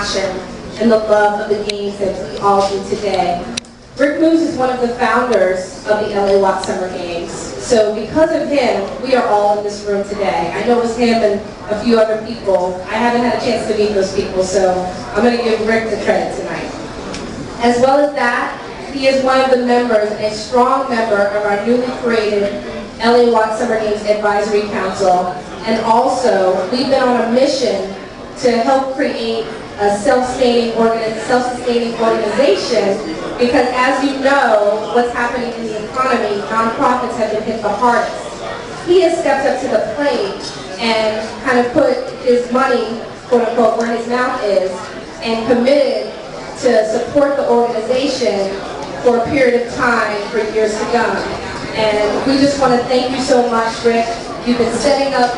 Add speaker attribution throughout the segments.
Speaker 1: passion and the love of the games that we all do today. Rick Moos is one of the founders of the LA Watts Summer Games. So because of him, we are all in this room today. I know it was him and a few other people. I haven't had a chance to meet those people, so I'm going to give Rick the credit tonight. As well as that, he is one of the members, a strong member of our newly created LA Watts Summer Games Advisory Council. And also, we've been on a mission to help create a self-sustaining organization, because as you know, what's happening in the economy, nonprofits have been hit the hardest. He has stepped up to the plate and kind of put his money, quote unquote, where his mouth is, and committed to support the organization for a period of time for years to come. And we just want to thank you so much, Rick. You've been setting up,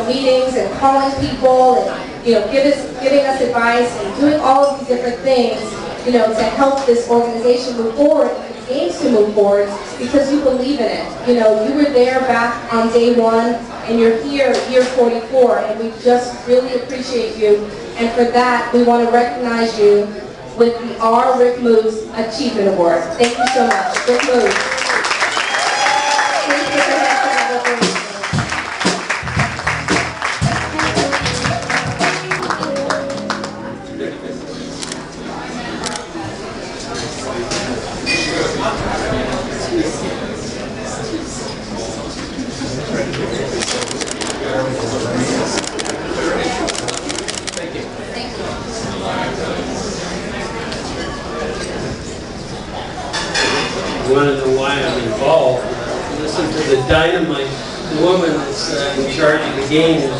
Speaker 1: meetings and calling people and, giving us advice and doing all of these different things, to help this organization move forward, and the games to move forward, because you believe in it. You were there back on day one, and you're here at year 44, and we just really appreciate you. And for that, we want to recognize you with the R.RICK Moos Achievement Award. Thank you so much, Rick Moos.
Speaker 2: You want to know why I'm involved? Listen to the dynamite. The woman that's in charge of the games,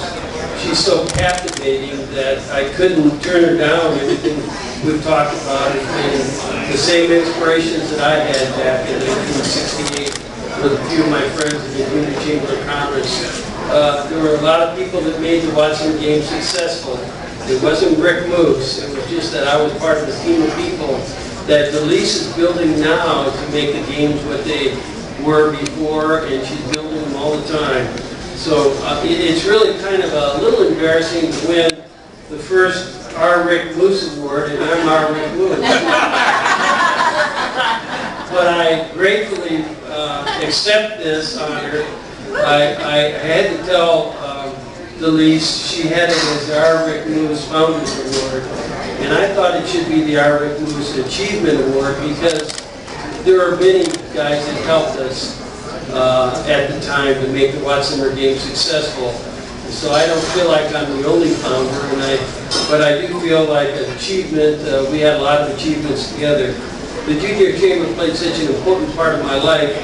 Speaker 2: she's so captivating that I couldn't turn her down. Everything we've talked about has been the same inspirations that I had back in 1968 with a few of my friends in the Junior Chamber of Commerce. There were a lot of people that made the Watson Games successful. It wasn't Rick Moos. It was just that I was part of a team of people that L.T.WILLIS is building now to make the games what they were before, and she's building them all the time. So it's really kind of a little embarrassing to win the first R.RICK Moos Award, and I'm R.RICK Moos. But I gratefully accept this honor. I had to tell L.T.WILLIS she had it as the R.RICK Moos Founders Award. And I thought it should be the R.RICK Moos Achievement Award, because there are many guys that helped us at the time to make the Watts Summer Games successful. And so I don't feel like I'm the only founder, but I do feel like an achievement. We had a lot of achievements together. The Junior Chamber played such an important part of my life.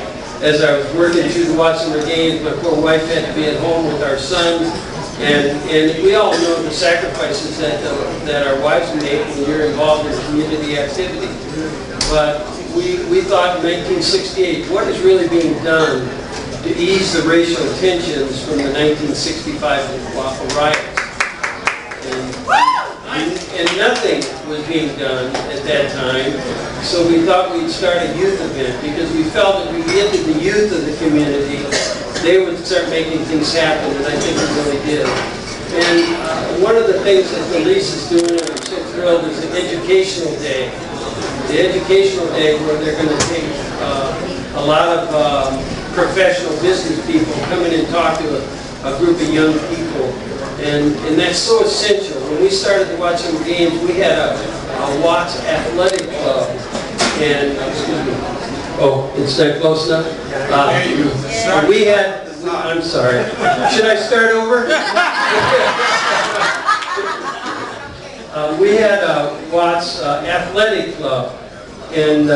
Speaker 2: As I was working through the Watts Summer Games, my poor wife had to be at home with our sons. And we all know the sacrifices that our wives make when you're involved in community activity. But we thought in 1968, what is really being done to ease the racial tensions from the 1965 riots? And nothing was being done at that time. So we thought we'd start a youth event, because we felt that we get to the youth of the community, they would start making things happen, and I think we really did. And one of the things that L.T.WILLIS is doing, and I'm so thrilled, is the educational day. The educational day where they're going to take a lot of professional business people, come in and talk to a group of young people. And that's so essential. When we started the Watts Summer Games, we had a Watts Athletic Club. And, excuse me. Oh, it's not close enough? We had, I'm sorry. Should I start over? We had a Watts Athletic Club. And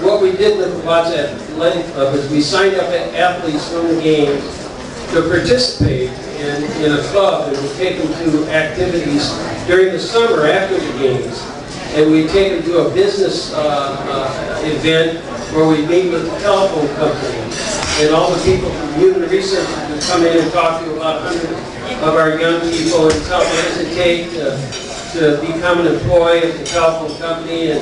Speaker 2: what we did with the Watts Athletic Club is we signed up athletes from the games to participate in a club, and we take them to activities during the summer after the games. And we take them to a business event where we meet with the telephone company. And all the people from human research would come in and talk to about 100 of our young people and tell them what does it take to become an employee of the telephone company and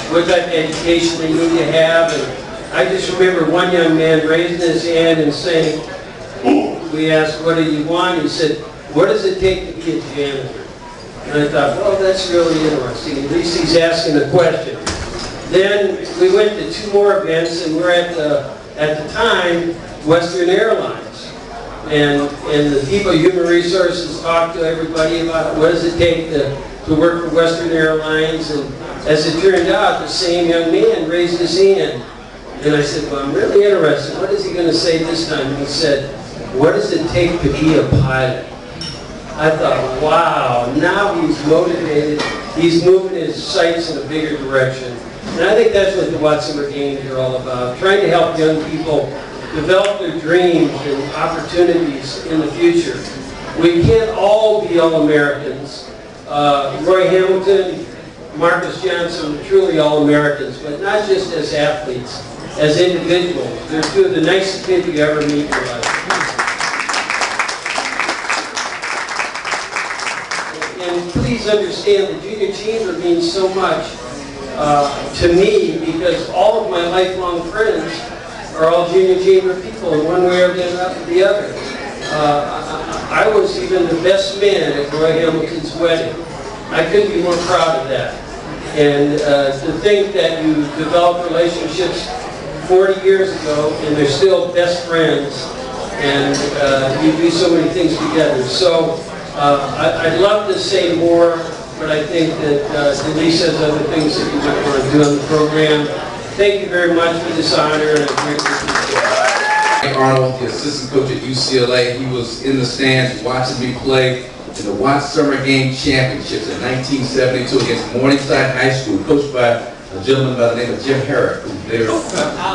Speaker 2: what type of education they need to have. And I just remember one young man raising his hand and saying, we asked, what do you want? He said, what does it take to be a janitor? And I thought, well, that's really interesting. At least he's asking a question. Then we went to 2 more events, and we're at the time, Western Airlines. And the people of Human Resources talked to everybody about what does it take to work for Western Airlines. And as it turned out, the same young man raised his hand. And I said, well, I'm really interested. What is he going to say this time? And he said, what does it take to be a pilot? I thought, wow, now he's motivated. He's moving his sights in a bigger direction. And I think that's what the Watts Summer Games are all about, trying to help young people develop their dreams and opportunities in the future. We can't all be all-Americans. Roy Hamilton, Marquis Johnson, truly all-Americans, but not just as athletes, as individuals. They're 2 of the nicest people you ever meet in your life. And please understand the Junior Chamber means so much to me because all of my lifelong friends are all Junior Chamber people in one way or the other. I was even the best man at Roy Hamilton's wedding. I couldn't be more proud of that. And to think that you developed relationships 40 years ago and they're still best friends and you do so many things together. So I'd love to say more, but I think that Denise has other things that you might want to do on the program. Thank you very much for this honor, and I greatly appreciate it.
Speaker 3: Arnold, the assistant coach at UCLA, he was in the stands watching me play in the Watts Summer Game Championships in 1972 against Morningside High School, coached by a gentleman by the name of Jim Herrick, who later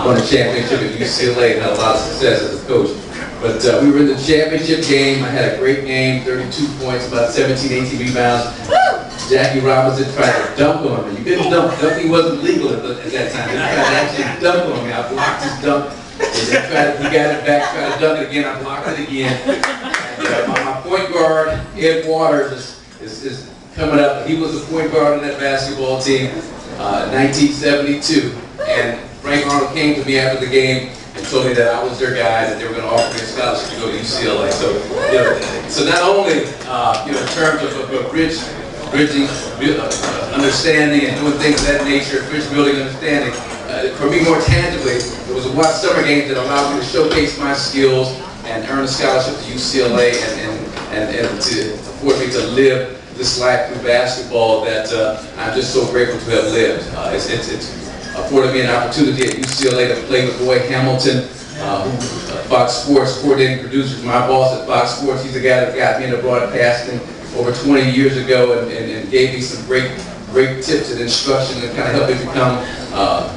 Speaker 3: won a championship at UCLA and had a lot of success as a coach. But we were in the championship game. I had a great game, 32 points, about 17, 18 rebounds. Jackie Robinson tried to dunk on me. You couldn't dunk. Dunking wasn't legal at that time. He tried to actually dunk on me. I blocked his dunk. And he got it back, tried to dunk it again. I blocked it again. And, my point guard, Ed Waters, is coming up. He was the point guard on that basketball team in 1972. And Frank Arnold came to me after the game and told me that I was their guy, that they were going to offer me a scholarship to go to UCLA. So, so not only, in terms of bridging understanding and doing things of that nature, bridge building understanding, for me more tangibly, it was a Watts Summer Games that allowed me to showcase my skills and earn a scholarship to UCLA and to afford me to live this life through basketball that I'm just so grateful to have lived. It's afforded me an opportunity at UCLA to play with Roy Hamilton, Fox Sports coordinating producers. My boss at Fox Sports, he's the guy that got me into broadcasting over 20 years ago and gave me some great tips and instruction and kind of helped me become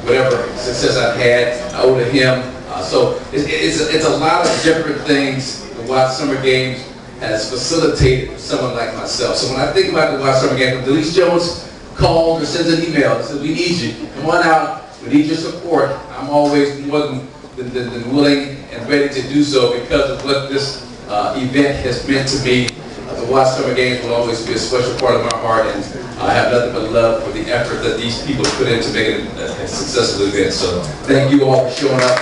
Speaker 3: whatever success I've had. I owe to him. So it's a lot of different things the Watts Summer Games has facilitated for someone like myself. So when I think about the Watts Summer Games, when Denise Jones calls or sends an email and says, we need you, come on out, we need your support, I'm always more than willing and ready to do so because of what this event has meant to me. The Watts Summer Games will always be a special part of my heart, and I have nothing but love for the effort that these people put into making it a successful event. So thank you all for showing up.